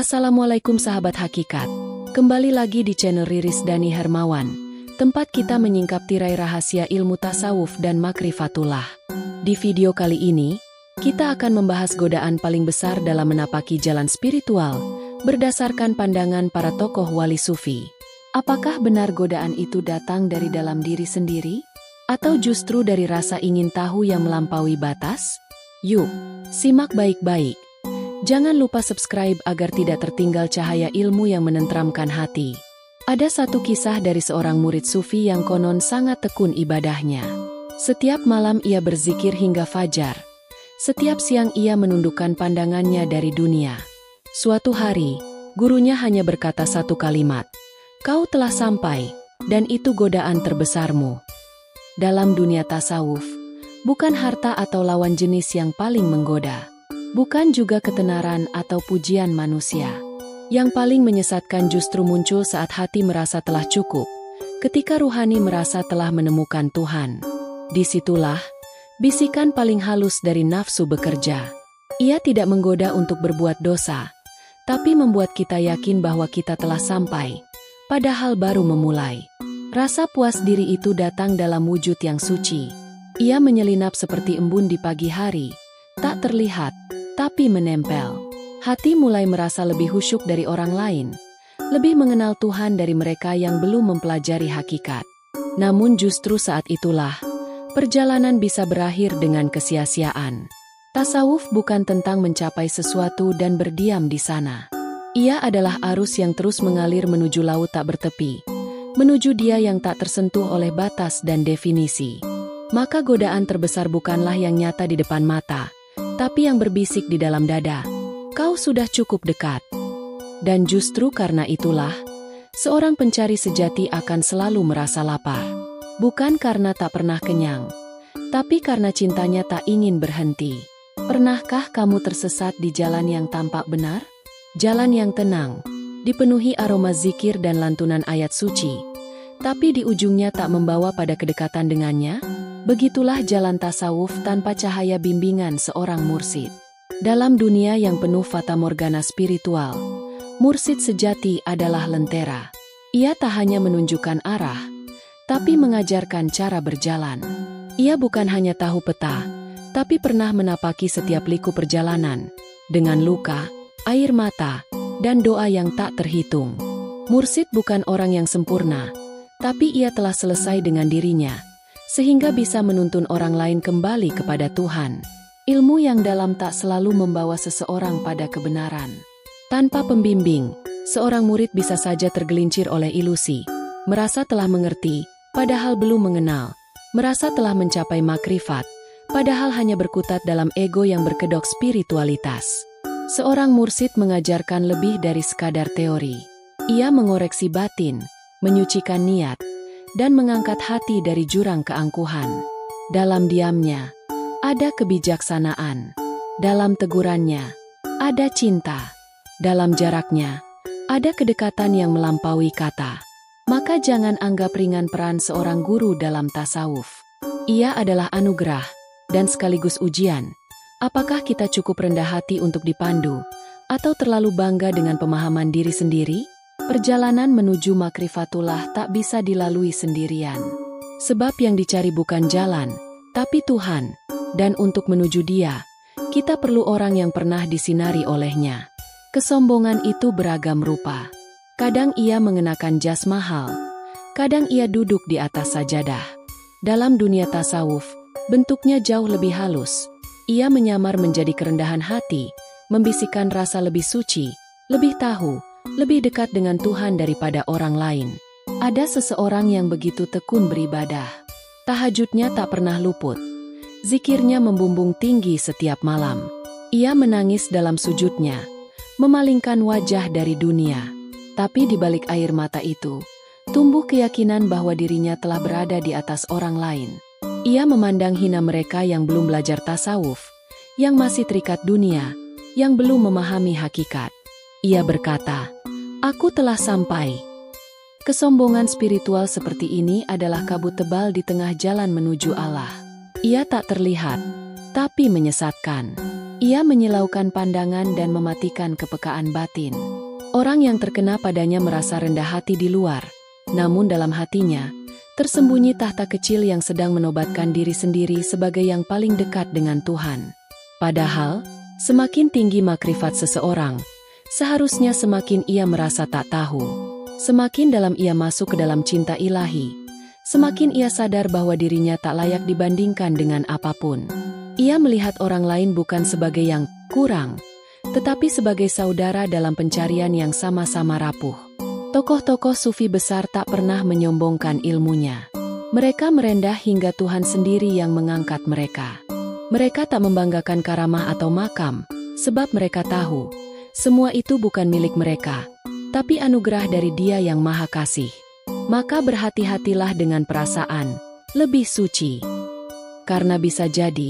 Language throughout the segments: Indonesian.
Assalamualaikum sahabat hakikat. Kembali lagi di channel Riris Dani Hermawan, tempat kita menyingkap tirai rahasia ilmu tasawuf dan makrifatullah. Di video kali ini, kita akan membahas godaan paling besar dalam menapaki jalan spiritual, berdasarkan pandangan para tokoh wali sufi. Apakah benar godaan itu datang dari dalam diri sendiri? Atau justru dari rasa ingin tahu yang melampaui batas? Yuk, simak baik-baik. Jangan lupa subscribe agar tidak tertinggal cahaya ilmu yang menenteramkan hati. Ada satu kisah dari seorang murid sufi yang konon sangat tekun ibadahnya. Setiap malam ia berzikir hingga fajar. Setiap siang ia menundukkan pandangannya dari dunia. Suatu hari, gurunya hanya berkata satu kalimat, "Kau telah sampai, dan itu godaan terbesarmu." Dalam dunia tasawuf, bukan harta atau lawan jenis yang paling menggoda. Bukan juga ketenaran atau pujian manusia. Yang paling menyesatkan justru muncul saat hati merasa telah cukup, ketika ruhani merasa telah menemukan Tuhan. Disitulah, bisikan paling halus dari nafsu bekerja. Ia tidak menggoda untuk berbuat dosa, tapi membuat kita yakin bahwa kita telah sampai, padahal baru memulai. Rasa puas diri itu datang dalam wujud yang suci. Ia menyelinap seperti embun di pagi hari, tak terlihat, tapi menempel. Hati mulai merasa lebih khusyuk dari orang lain, lebih mengenal Tuhan dari mereka yang belum mempelajari hakikat. Namun justru saat itulah, perjalanan bisa berakhir dengan kesia-siaan. Tasawuf bukan tentang mencapai sesuatu dan berdiam di sana. Ia adalah arus yang terus mengalir menuju laut tak bertepi, menuju Dia yang tak tersentuh oleh batas dan definisi. Maka godaan terbesar bukanlah yang nyata di depan mata, tapi yang berbisik di dalam dada. Kau sudah cukup dekat. Dan justru karena itulah, seorang pencari sejati akan selalu merasa lapar. Bukan karena tak pernah kenyang, tapi karena cintanya tak ingin berhenti. Pernahkah kamu tersesat di jalan yang tampak benar? Jalan yang tenang, dipenuhi aroma zikir dan lantunan ayat suci, tapi di ujungnya tak membawa pada kedekatan dengannya? Begitulah jalan tasawuf tanpa cahaya bimbingan seorang mursid. Dalam dunia yang penuh fatamorgana spiritual, mursid sejati adalah lentera. Ia tak hanya menunjukkan arah, tapi mengajarkan cara berjalan. Ia bukan hanya tahu peta, tapi pernah menapaki setiap liku perjalanan, dengan luka, air mata, dan doa yang tak terhitung. Mursid bukan orang yang sempurna, tapi ia telah selesai dengan dirinya, sehingga bisa menuntun orang lain kembali kepada Tuhan. Ilmu yang dalam tak selalu membawa seseorang pada kebenaran. Tanpa pembimbing, seorang murid bisa saja tergelincir oleh ilusi, merasa telah mengerti, padahal belum mengenal, merasa telah mencapai makrifat, padahal hanya berkutat dalam ego yang berkedok spiritualitas. Seorang mursid mengajarkan lebih dari sekadar teori. Ia mengoreksi batin, menyucikan niat, dan mengangkat hati dari jurang keangkuhan. Dalam diamnya, ada kebijaksanaan. Dalam tegurannya, ada cinta. Dalam jaraknya, ada kedekatan yang melampaui kata. Maka jangan anggap ringan peran seorang guru dalam tasawuf. Ia adalah anugerah, dan sekaligus ujian. Apakah kita cukup rendah hati untuk dipandu, atau terlalu bangga dengan pemahaman diri sendiri? Perjalanan menuju makrifatullah tak bisa dilalui sendirian. Sebab yang dicari bukan jalan, tapi Tuhan. Dan untuk menuju Dia, kita perlu orang yang pernah disinari olehnya. Kesombongan itu beragam rupa. Kadang ia mengenakan jas mahal, kadang ia duduk di atas sajadah. Dalam dunia tasawuf, bentuknya jauh lebih halus. Ia menyamar menjadi kerendahan hati, membisikkan rasa lebih suci, lebih tahu, lebih dekat dengan Tuhan daripada orang lain. Ada seseorang yang begitu tekun beribadah. Tahajudnya tak pernah luput. Zikirnya membumbung tinggi setiap malam. Ia menangis dalam sujudnya, memalingkan wajah dari dunia. Tapi di balik air mata itu, tumbuh keyakinan bahwa dirinya telah berada di atas orang lain. Ia memandang hina mereka yang belum belajar tasawuf, yang masih terikat dunia, yang belum memahami hakikat. Ia berkata, "Aku telah sampai." Kesombongan spiritual seperti ini adalah kabut tebal di tengah jalan menuju Allah. Ia tak terlihat, tapi menyesatkan. Ia menyilaukan pandangan dan mematikan kepekaan batin. Orang yang terkena padanya merasa rendah hati di luar, namun dalam hatinya, tersembunyi tahta kecil yang sedang menobatkan diri sendiri sebagai yang paling dekat dengan Tuhan. Padahal, semakin tinggi makrifat seseorang, seharusnya semakin ia merasa tak tahu. Semakin dalam ia masuk ke dalam cinta ilahi, semakin ia sadar bahwa dirinya tak layak dibandingkan dengan apapun. Ia melihat orang lain bukan sebagai yang kurang, tetapi sebagai saudara dalam pencarian yang sama-sama rapuh. Tokoh-tokoh sufi besar tak pernah menyombongkan ilmunya. Mereka merendah hingga Tuhan sendiri yang mengangkat mereka. Mereka tak membanggakan karamah atau makam, sebab mereka tahu, semua itu bukan milik mereka, tapi anugerah dari Dia yang Maha Kasih. Maka berhati-hatilah dengan perasaan lebih suci. Karena bisa jadi,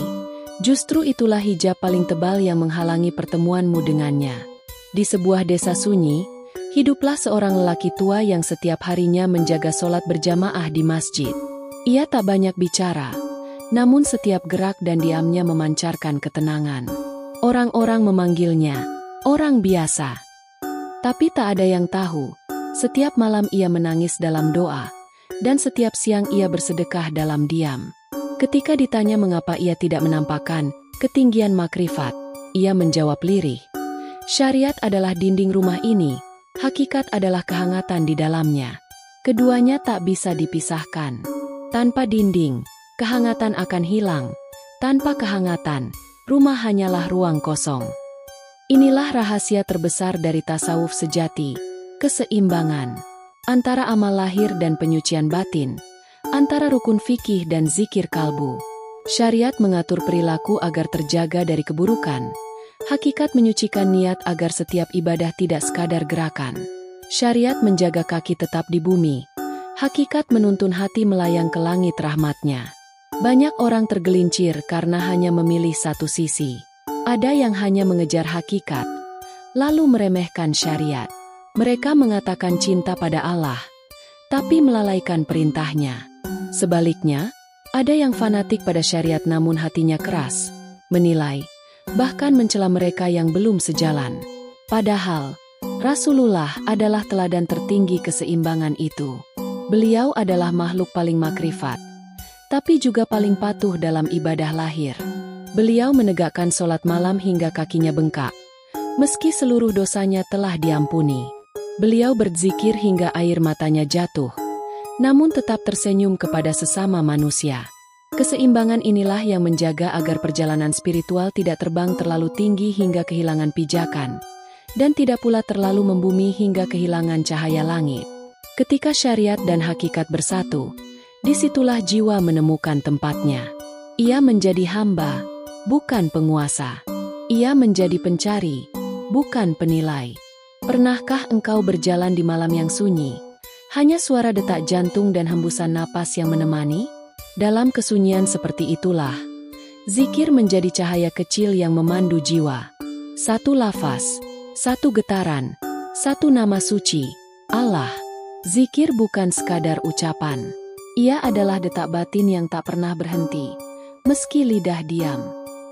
justru itulah hijab paling tebal yang menghalangi pertemuanmu dengannya. Di sebuah desa sunyi, hiduplah seorang lelaki tua yang setiap harinya menjaga sholat berjamaah di masjid. Ia tak banyak bicara, namun setiap gerak dan diamnya memancarkan ketenangan. Orang-orang memanggilnya orang biasa. Tapi tak ada yang tahu, setiap malam ia menangis dalam doa, dan setiap siang ia bersedekah dalam diam. Ketika ditanya mengapa ia tidak menampakkan ketinggian makrifat, ia menjawab lirih, "Syariat adalah dinding rumah ini, hakikat adalah kehangatan di dalamnya. Keduanya tak bisa dipisahkan. Tanpa dinding, kehangatan akan hilang. Tanpa kehangatan, rumah hanyalah ruang kosong." Inilah rahasia terbesar dari tasawuf sejati, keseimbangan antara amal lahir dan penyucian batin, antara rukun fikih dan zikir kalbu. Syariat mengatur perilaku agar terjaga dari keburukan. Hakikat menyucikan niat agar setiap ibadah tidak sekadar gerakan. Syariat menjaga kaki tetap di bumi. Hakikat menuntun hati melayang ke langit rahmatnya. Banyak orang tergelincir karena hanya memilih satu sisi. Ada yang hanya mengejar hakikat, lalu meremehkan syariat. Mereka mengatakan cinta pada Allah, tapi melalaikan perintahnya. Sebaliknya, ada yang fanatik pada syariat namun hatinya keras, menilai, bahkan mencela mereka yang belum sejalan. Padahal, Rasulullah adalah teladan tertinggi keseimbangan itu. Beliau adalah makhluk paling makrifat, tapi juga paling patuh dalam ibadah lahir. Beliau menegakkan sholat malam hingga kakinya bengkak, meski seluruh dosanya telah diampuni. Beliau berzikir hingga air matanya jatuh, namun tetap tersenyum kepada sesama manusia. Keseimbangan inilah yang menjaga agar perjalanan spiritual tidak terbang terlalu tinggi hingga kehilangan pijakan, dan tidak pula terlalu membumi hingga kehilangan cahaya langit. Ketika syariat dan hakikat bersatu, disitulah jiwa menemukan tempatnya. Ia menjadi hamba, bukan penguasa. Ia menjadi pencari, bukan penilai. Pernahkah engkau berjalan di malam yang sunyi? Hanya suara detak jantung dan hembusan napas yang menemani? Dalam kesunyian seperti itulah, zikir menjadi cahaya kecil yang memandu jiwa. Satu lafaz, satu getaran, satu nama suci, Allah. Zikir bukan sekadar ucapan. Ia adalah detak batin yang tak pernah berhenti, meski lidah diam.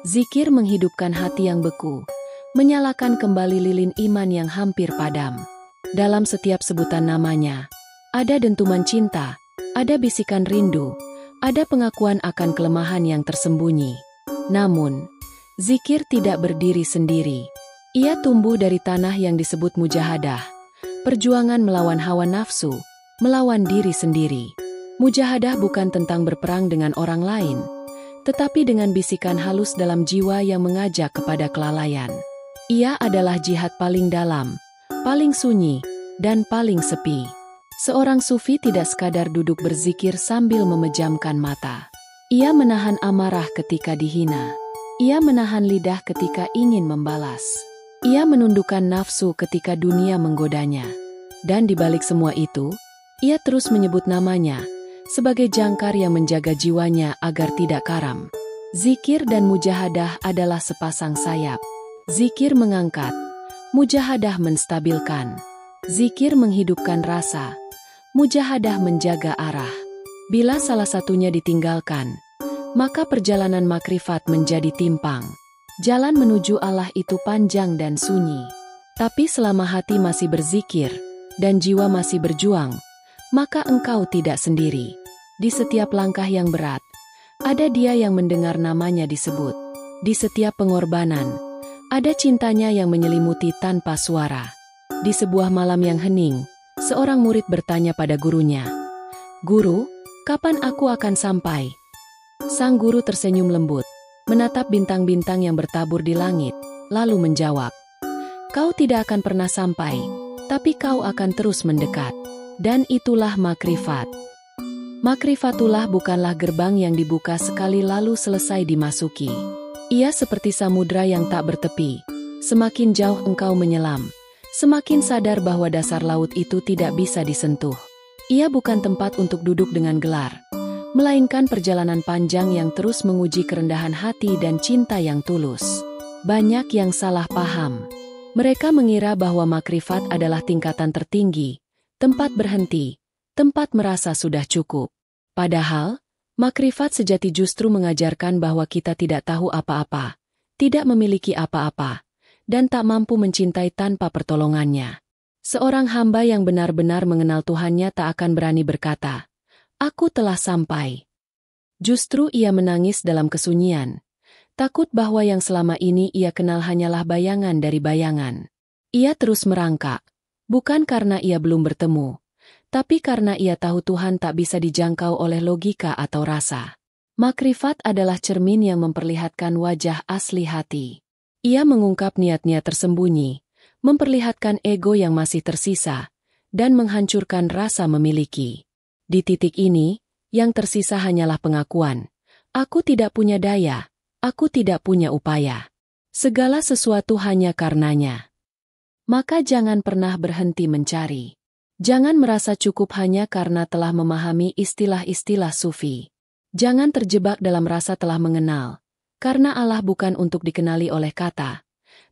Zikir menghidupkan hati yang beku, menyalakan kembali lilin iman yang hampir padam. Dalam setiap sebutan namanya, ada dentuman cinta, ada bisikan rindu, ada pengakuan akan kelemahan yang tersembunyi. Namun, zikir tidak berdiri sendiri. Ia tumbuh dari tanah yang disebut mujahadah, perjuangan melawan hawa nafsu, melawan diri sendiri. Mujahadah bukan tentang berperang dengan orang lain, tetapi dengan bisikan halus dalam jiwa yang mengajak kepada kelalaian. Ia adalah jihad paling dalam, paling sunyi, dan paling sepi. Seorang sufi tidak sekadar duduk berzikir sambil memejamkan mata. Ia menahan amarah ketika dihina. Ia menahan lidah ketika ingin membalas. Ia menundukkan nafsu ketika dunia menggodanya. Dan di balik semua itu, ia terus menyebut namanya sebagai jangkar yang menjaga jiwanya agar tidak karam. Zikir dan mujahadah adalah sepasang sayap. Zikir mengangkat, mujahadah menstabilkan. Zikir menghidupkan rasa, mujahadah menjaga arah. Bila salah satunya ditinggalkan, maka perjalanan makrifat menjadi timpang. Jalan menuju Allah itu panjang dan sunyi. Tapi selama hati masih berzikir, dan jiwa masih berjuang, maka engkau tidak sendiri. Di setiap langkah yang berat, ada Dia yang mendengar namanya disebut. Di setiap pengorbanan, ada cintanya yang menyelimuti tanpa suara. Di sebuah malam yang hening, seorang murid bertanya pada gurunya, "Guru, kapan aku akan sampai?" Sang guru tersenyum lembut, menatap bintang-bintang yang bertabur di langit, lalu menjawab, "Kau tidak akan pernah sampai, tapi kau akan terus mendekat." Dan itulah makrifat. Makrifatullah bukanlah gerbang yang dibuka sekali lalu selesai dimasuki. Ia seperti samudra yang tak bertepi. Semakin jauh engkau menyelam, semakin sadar bahwa dasar laut itu tidak bisa disentuh. Ia bukan tempat untuk duduk dengan gelar, melainkan perjalanan panjang yang terus menguji kerendahan hati dan cinta yang tulus. Banyak yang salah paham. Mereka mengira bahwa makrifat adalah tingkatan tertinggi, tempat berhenti, tempat merasa sudah cukup. Padahal, makrifat sejati justru mengajarkan bahwa kita tidak tahu apa-apa, tidak memiliki apa-apa, dan tak mampu mencintai tanpa pertolongannya. Seorang hamba yang benar-benar mengenal Tuhannya tak akan berani berkata, "Aku telah sampai." Justru ia menangis dalam kesunyian, takut bahwa yang selama ini ia kenal hanyalah bayangan dari bayangan. Ia terus merangkak, bukan karena ia belum bertemu, tapi karena ia tahu Tuhan tak bisa dijangkau oleh logika atau rasa. Makrifat adalah cermin yang memperlihatkan wajah asli hati. Ia mengungkap niat-niat tersembunyi, memperlihatkan ego yang masih tersisa, dan menghancurkan rasa memiliki. Di titik ini, yang tersisa hanyalah pengakuan. Aku tidak punya daya, aku tidak punya upaya. Segala sesuatu hanya karenanya. Maka jangan pernah berhenti mencari. Jangan merasa cukup hanya karena telah memahami istilah-istilah sufi. Jangan terjebak dalam rasa telah mengenal, karena Allah bukan untuk dikenali oleh kata,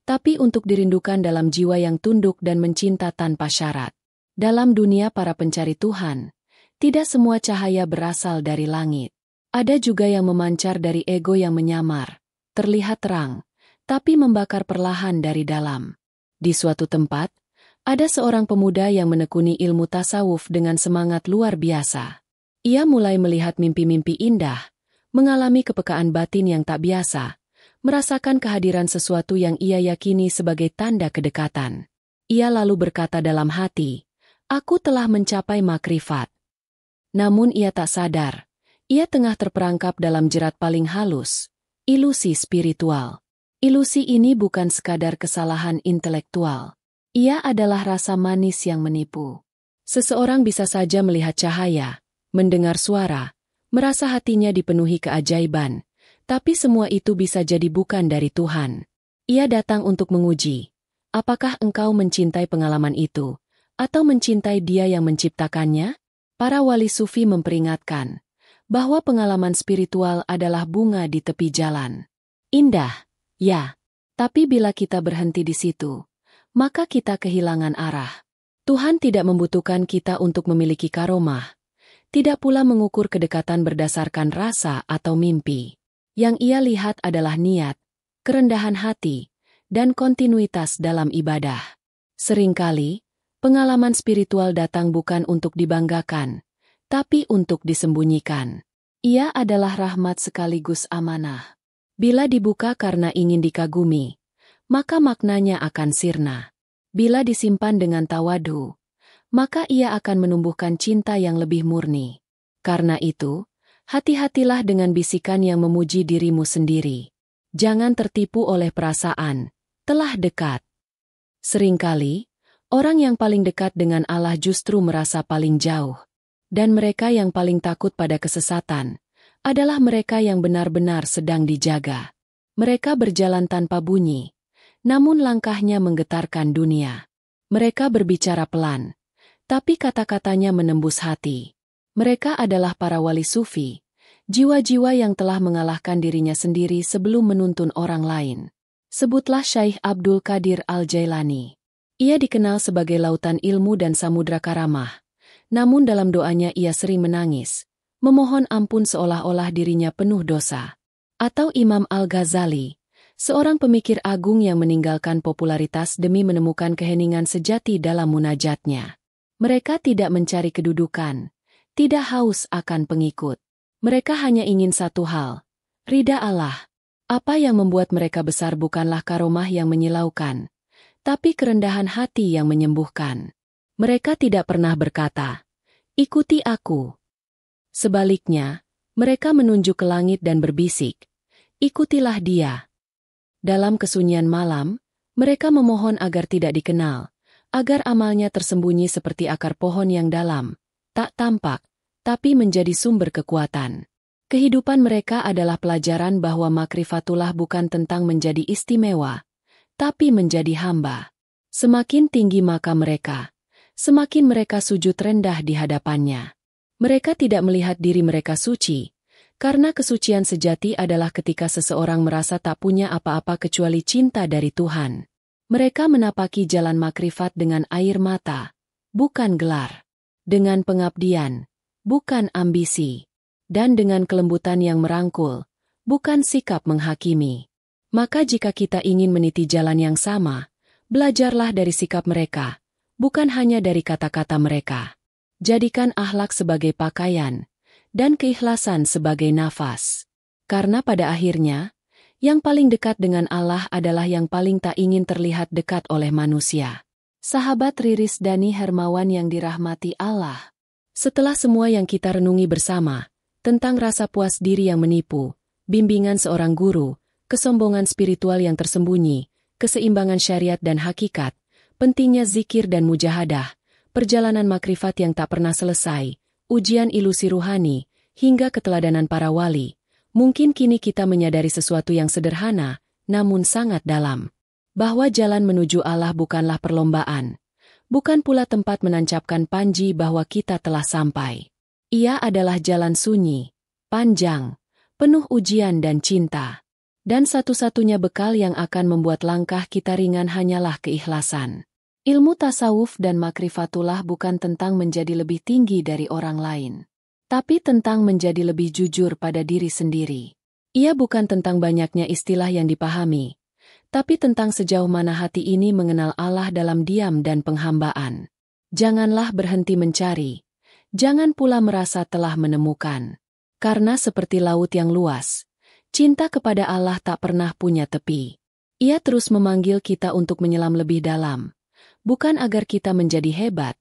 tapi untuk dirindukan dalam jiwa yang tunduk dan mencinta tanpa syarat. Dalam dunia para pencari Tuhan, tidak semua cahaya berasal dari langit. Ada juga yang memancar dari ego yang menyamar, terlihat terang, tapi membakar perlahan dari dalam. Di suatu tempat, ada seorang pemuda yang menekuni ilmu tasawuf dengan semangat luar biasa. Ia mulai melihat mimpi-mimpi indah, mengalami kepekaan batin yang tak biasa, merasakan kehadiran sesuatu yang ia yakini sebagai tanda kedekatan. Ia lalu berkata dalam hati, "Aku telah mencapai makrifat." Namun ia tak sadar, ia tengah terperangkap dalam jerat paling halus, ilusi spiritual. Ilusi ini bukan sekadar kesalahan intelektual. Ia adalah rasa manis yang menipu. Seseorang bisa saja melihat cahaya, mendengar suara, merasa hatinya dipenuhi keajaiban, tapi semua itu bisa jadi bukan dari Tuhan. Ia datang untuk menguji, apakah engkau mencintai pengalaman itu, atau mencintai Dia yang menciptakannya? Para wali sufi memperingatkan bahwa pengalaman spiritual adalah bunga di tepi jalan. Indah, ya, tapi bila kita berhenti di situ, maka kita kehilangan arah. Tuhan tidak membutuhkan kita untuk memiliki karomah, tidak pula mengukur kedekatan berdasarkan rasa atau mimpi. Yang Ia lihat adalah niat, kerendahan hati, dan kontinuitas dalam ibadah. Seringkali, pengalaman spiritual datang bukan untuk dibanggakan, tapi untuk disembunyikan. Ia adalah rahmat sekaligus amanah. Bila dibuka karena ingin dikagumi, maka maknanya akan sirna. Bila disimpan dengan tawadu, maka ia akan menumbuhkan cinta yang lebih murni. Karena itu, hati-hatilah dengan bisikan yang memuji dirimu sendiri. Jangan tertipu oleh perasaan, telah dekat. Seringkali, orang yang paling dekat dengan Allah justru merasa paling jauh. Dan mereka yang paling takut pada kesesatan adalah mereka yang benar-benar sedang dijaga. Mereka berjalan tanpa bunyi, namun langkahnya menggetarkan dunia. Mereka berbicara pelan, tapi kata-katanya menembus hati. Mereka adalah para wali sufi, jiwa-jiwa yang telah mengalahkan dirinya sendiri sebelum menuntun orang lain. Sebutlah Syekh Abdul Qadir Al-Jailani. Ia dikenal sebagai lautan ilmu dan samudra karamah. Namun dalam doanya ia sering menangis, memohon ampun seolah-olah dirinya penuh dosa. Atau Imam Al-Ghazali, Seorang pemikir agung yang meninggalkan popularitas demi menemukan keheningan sejati dalam munajatnya. Mereka tidak mencari kedudukan, tidak haus akan pengikut. Mereka hanya ingin satu hal, ridha Allah. Apa yang membuat mereka besar bukanlah karomah yang menyilaukan, tapi kerendahan hati yang menyembuhkan. Mereka tidak pernah berkata, "Ikuti aku." Sebaliknya, mereka menunjuk ke langit dan berbisik, "Ikutilah Dia." Dalam kesunyian malam, mereka memohon agar tidak dikenal, agar amalnya tersembunyi seperti akar pohon yang dalam, tak tampak, tapi menjadi sumber kekuatan. Kehidupan mereka adalah pelajaran bahwa makrifatullah bukan tentang menjadi istimewa, tapi menjadi hamba. Semakin tinggi makam mereka, semakin mereka sujud rendah di hadapannya. Mereka tidak melihat diri mereka suci, karena kesucian sejati adalah ketika seseorang merasa tak punya apa-apa kecuali cinta dari Tuhan. Mereka menapaki jalan makrifat dengan air mata, bukan gelar. Dengan pengabdian, bukan ambisi. Dan dengan kelembutan yang merangkul, bukan sikap menghakimi. Maka jika kita ingin meniti jalan yang sama, belajarlah dari sikap mereka, bukan hanya dari kata-kata mereka. Jadikan akhlak sebagai pakaian, dan keikhlasan sebagai nafas. Karena pada akhirnya, yang paling dekat dengan Allah adalah yang paling tak ingin terlihat dekat oleh manusia. Sahabat Riris Dani Hermawan yang dirahmati Allah. Setelah semua yang kita renungi bersama, tentang rasa puas diri yang menipu, bimbingan seorang guru, kesombongan spiritual yang tersembunyi, keseimbangan syariat dan hakikat, pentingnya zikir dan mujahadah, perjalanan makrifat yang tak pernah selesai, ujian ilusi ruhani, hingga keteladanan para wali, mungkin kini kita menyadari sesuatu yang sederhana, namun sangat dalam. Bahwa jalan menuju Allah bukanlah perlombaan, bukan pula tempat menancapkan panji bahwa kita telah sampai. Ia adalah jalan sunyi, panjang, penuh ujian dan cinta. Dan satu-satunya bekal yang akan membuat langkah kita ringan hanyalah keikhlasan. Ilmu tasawuf dan makrifatullah bukan tentang menjadi lebih tinggi dari orang lain, tapi tentang menjadi lebih jujur pada diri sendiri. Ia bukan tentang banyaknya istilah yang dipahami, tapi tentang sejauh mana hati ini mengenal Allah dalam diam dan penghambaan. Janganlah berhenti mencari, jangan pula merasa telah menemukan. Karena seperti laut yang luas, cinta kepada Allah tak pernah punya tepi. Ia terus memanggil kita untuk menyelam lebih dalam. Bukan agar kita menjadi hebat,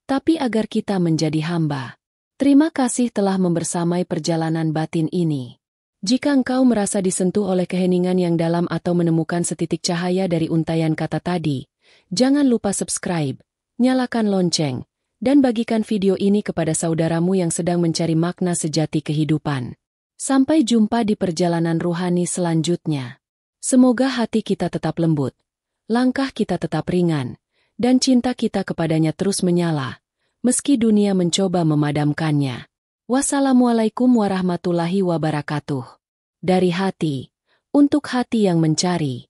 tapi agar kita menjadi hamba. Terima kasih telah membersamai perjalanan batin ini. Jika engkau merasa disentuh oleh keheningan yang dalam atau menemukan setitik cahaya dari untaian kata tadi, jangan lupa subscribe, nyalakan lonceng, dan bagikan video ini kepada saudaramu yang sedang mencari makna sejati kehidupan. Sampai jumpa di perjalanan ruhani selanjutnya. Semoga hati kita tetap lembut, langkah kita tetap ringan, dan cinta kita kepadanya terus menyala, meski dunia mencoba memadamkannya. Wassalamualaikum warahmatullahi wabarakatuh. Dari hati, untuk hati yang mencari.